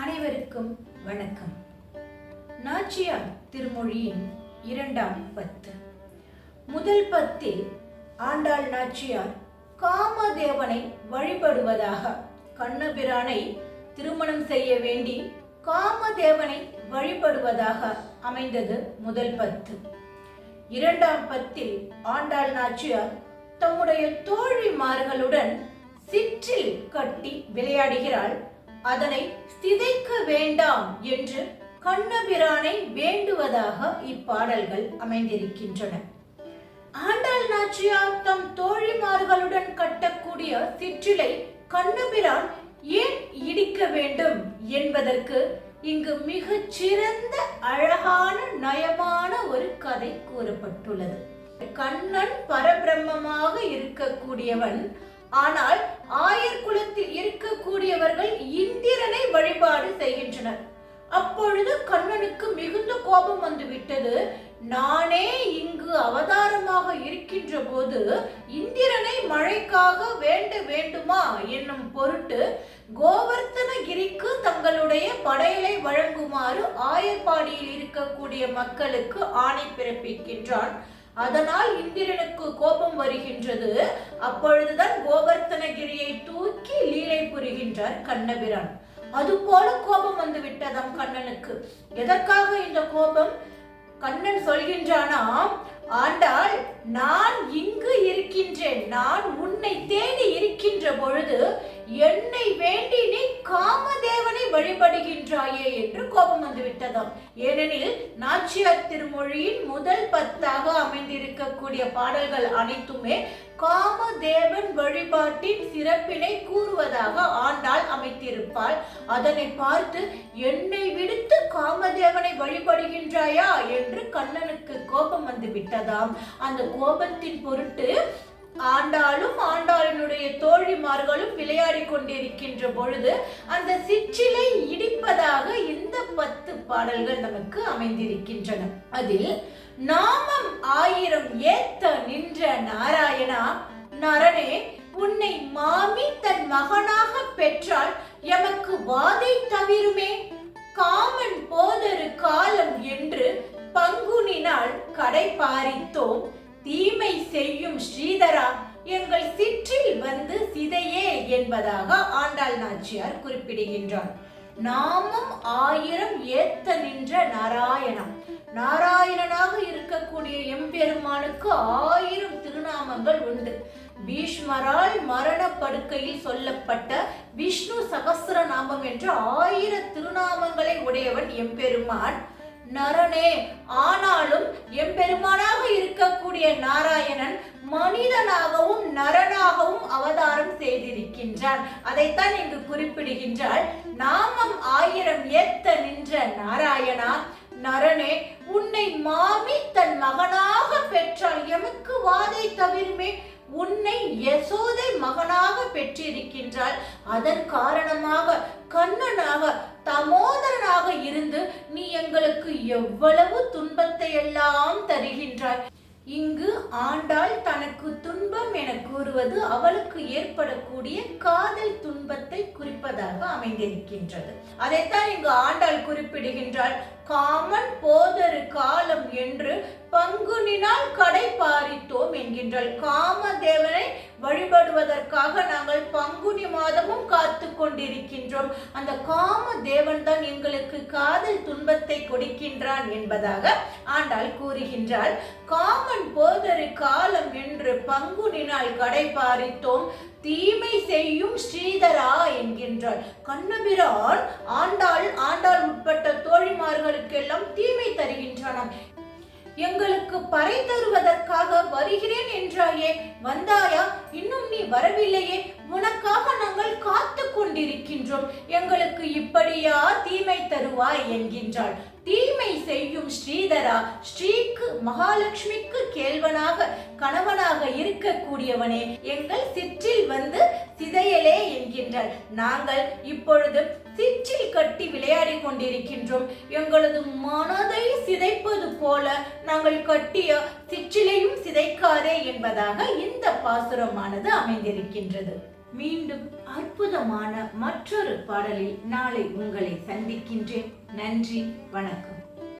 அனைவருக்கும் வணக்கம். நாச்சியார் திருமொழியின் 2ஆம் பத்து. முதல் பத்தில் ஆண்டாள் நாச்சியார் காமதேவனை வழிபடுவதாக, கண்ணபிரானை திருமணம் செய்ய வேண்டி காமதேவனை வழிபடுவதாக அமைந்தது முதல் பத்து. 2ஆம் பத்தில் ஆண்டாள் நாச்சியார் தம்முடைய தோழிமார்களுடன் சிற்றில் கட்டி விளையாடுகிறாள். அதனை சிதைக்க வேண்டாம் என்று கண்ணபிரானை வேண்டுவதாக இப்பாடல்கள் அமைந்திருக்கின்றன. ஆண்டாள் நாச்சியார் தம் தோழிமார்களுடன் கட்டக்கூடிய சிற்றிலை கண்ணபிரான் ஏன் இடிக்க வேண்டும் என்பதற்கு இங்கு மிகச் சிறந்த அழகான நயமான ஒரு கதை கூறப்பட்டுள்ளது. கண்ணன் பரபிரம்மமாக இருக்கக்கூடியவன். ஆனால் ஆயர் குலத்தில் இருக்கக்கூடியவர்கள் இந்திரனை வழிபாடு செய்கின்றனர். அப்பொழுது கண்ணனுக்கு மிகுந்த கோபம் வந்துவிட்டது. நானே இங்கு அவதாரமாக இருக்கின்ற போது இந்திரனை மழைக்காக வேண்டுமா என்னும் பொருட்டு கோவர்த்தனகிரிக்கு தங்களுடைய படையலை வழங்குமாறு ஆயர்பாடியில் இருக்கக்கூடிய மக்களுக்கு ஆணை பிறப்பிக்கின்றான். அதனால் இந்திரனுக்கு கோபம் வருகின்றது. அப்பொழுதுதான் கோவர்த்தனகிரியை தூக்கி லீலை புரிகின்றார் கண்ணபிரான். அதுபோல கோபம் வந்து விட்டதாம் கண்ணனுக்கு. எதற்காக இந்த கோபம்? கண்ணன் சொல்கின்றானாம், ஆண்டாள், நான் இங்கு இருக்கின்றேன், நான் உன்னை தேடி இருக்கின்ற பொழுது என்னை வேண்டி நீ காமதேவனை வழிபடுகின்றாயே என்று கோபம் வந்து விட்டதாம். ஏனெனில் நாச்சியார் திருமொழியின் முதல் பத்தாக அமைந்திருக்கக்கூடிய பாடல்கள் அனைத்துமே காமதேவன் வழிபாட்டின் சிறப்பினை கூறுவதாக ஆண்டாள் அமைத்திருப்பாள். அதனை பார்த்து என்னை விடுத்து காமதேவனை வழிபடுகின்றாயா என்று கண்ணனுக்கு கோபம் வந்து விட்டதாம். அந்த கோபத்தின் பொருட்டு ஆண்டாளும் ஆண்டாளினுடைய தோழிமார்களும் விளையாடி கொண்டிருக்கின்ற பொழுது அந்த சிற்றிலை இடிப்பதாக இந்த 10 பாடல்கள் நமக்கு அமைந்திருக்கின்றன. அதில் நாமம் 1000 ஏத்த நின்ற நாராயணா, நரனே, உன்னை மாமி தன் மகனாக பெற்றால் எமக்கு வாதை தவிருமே. காமன் போதரு காலம் என்று பங்குனினால் கடை பாரித்தோம். தீமை செய்யும் ஸ்ரீதரா, எங்கள் சிற்றில் வந்து சிதையே என்பதாக ஆண்டாள் நாச்சியார் குறிப்பிடுகின்றார். நாமம் 1000 ஏத்த நின்ற நாராயணம். நாராயணனாக இருக்கக்கூடிய எம்பெருமானுக்கு 1000 திருநாமங்கள் உண்டு. பீஷ்மரால் மரண படுக்கையில் சொல்லப்பட்ட விஷ்ணு சகஸ்ர நாமம் என்ற 1000 திருநாமங்களை உடையவன் எம்பெருமான். நரனே, ஆனாலும் எம்பெருமானாக இருக்கக்கூடிய நாராயணன் மனிதனாகவும் நரனாகவும் அவதாரம் செய்திருக்கின்றான். அதைத்தான் இங்கு குறிப்பிடுகின்றாள். நாமம் 1000 ஏத்த நின்ற நாராயணா, நரனே, உன்னை மாமி தன் மகனாக பெற்றால் எமக்கு வாதை தவிருமே. உன்னை யசோதை மகனாக பெற்றிருக்கின்றாள். அதன் காரணமாக கண்ணனாக தமோதரனாக இருந்து நீ எங்களுக்கு எவ்வளவு துன்பத்தை எல்லாம் தருகின்றாய். இங்கு ஆண்டாள் தனக்கு துன்பம் என கூறுவது அவளுக்கு ஏற்படக்கூடிய காதல் துன்பத்தை குறிப்பதாக அமைந்திருக்கின்றது. அதைத்தான் இங்கு ஆண்டாள் குறிப்பிடுகின்றாள். காமன் போதரு காலம் என்று பங்குனினால் கடை பாரித்தோம் என்கின்றாள். காமதேவனை வழிபடுவதற்காக நாங்கள் பங்குனி மாதமும் காத்து கொண்டிருக்கின்றோம். அந்த காமதேவன் தான் எங்களுக்கு காதல் துன்பத்தை கொடுக்கின்றான் என்பதாக ஆண்டாள் கூறுகின்றாள். காமன் போதரு காலம் என்று பங்குனினால் கடை பாரித்தோம். தீமை செய்யும் ஸ்ரீதரா என்கின்றாள். கண்ணபிரான் ஆண்டாள் உட்பட்ட தோழிமார்களுக்கெல்லாம் தீமை தருகின்றானாம். எங்களுக்கு பறை தருவதற்காக வருகிறேன் என்றாயே, வந்தாயா? இன்னும் நீ வரவில்லையே, உனக்காக நாங்கள் காத்து கொண்டிருக்கின்றோம், எங்களுக்கு இப்படியா தீமை தருவாய் என்கின்றாள். தீமை செய்யும் ஸ்ரீதரா, ஸ்ரீக்கு மகாலட்சுமிக்கு கேள்வனாக கணவனாக இருக்கக்கூடியவனே, எங்கள் சிற்றில் வந்து சிதையலே என்கின்றாள். நாங்கள் இப்பொழுது சிற்றில் கட்டி விளையாடி கொண்டிருக்கின்றோம். எங்களது மனதை சிதைப்பது போல நாங்கள் கட்டிய சிற்றிலையும் சிதைக்காதே என்பதாக இந்த பாசுரமானது அமைந்திருக்கின்றது. மீண்டும் அற்புதமான மற்றொரு பாடலில் நாளை உங்களை சந்திக்கின்றேன். நன்றி, வணக்கம்.